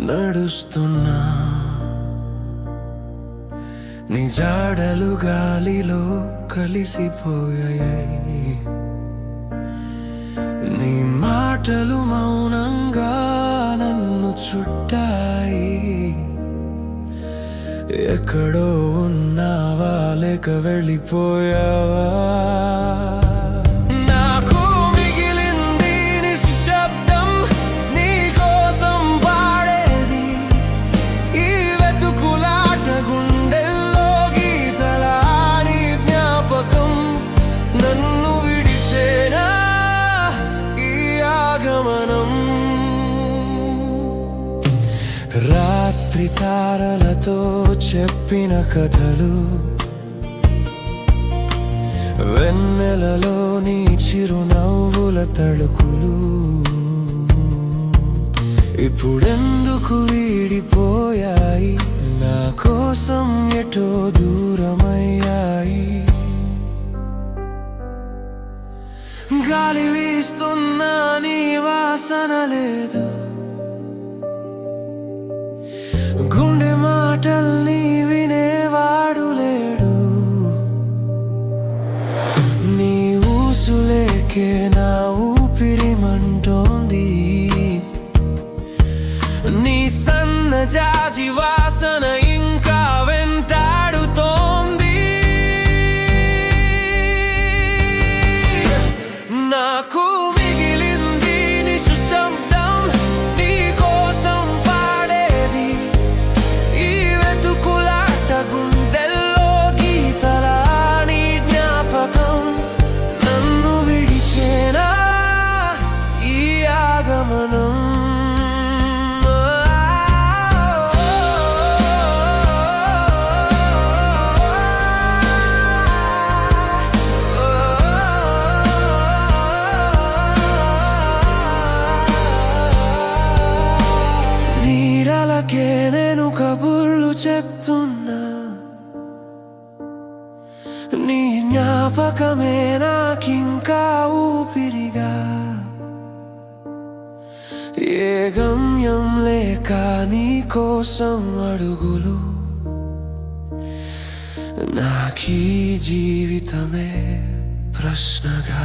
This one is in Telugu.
నడుస్తున్నా నీ జాడలు గాలిలో కలిసిపోయాయి. నీ మాటలు మౌనంగా నన్ను చుట్టాయి. ఎక్కడో ఉన్నావా లేక వెళ్ళిపోయావా? రాత్రి తారలతో చెప్పిన కథలు, వెన్నెలలోని చిరునవ్వుల తళుకులు ఇప్పుడెందుకు వీడిపోయాయి? నా కోసం ఎటో దూరమయ్యాయి. గాలి వీస్తున్నా నీ వాసన లేదు, గుండె మాటల్ని వినేవాడు లేడు. నీ ఊసులేకే నా ఊపిరి మంటోంది, నీ సన్నజాజి వాసన ఇంకా వెంటాడుతోంది. నాకు నేను కబుర్లు చెప్తున్నా, నీ జ్ఞాపకమే నాకింకా ఊపిరిగా. ఏ గమ్యం లేక నీ కోసం అడుగులు, నాకీ జీవితమే ప్రశ్నగా.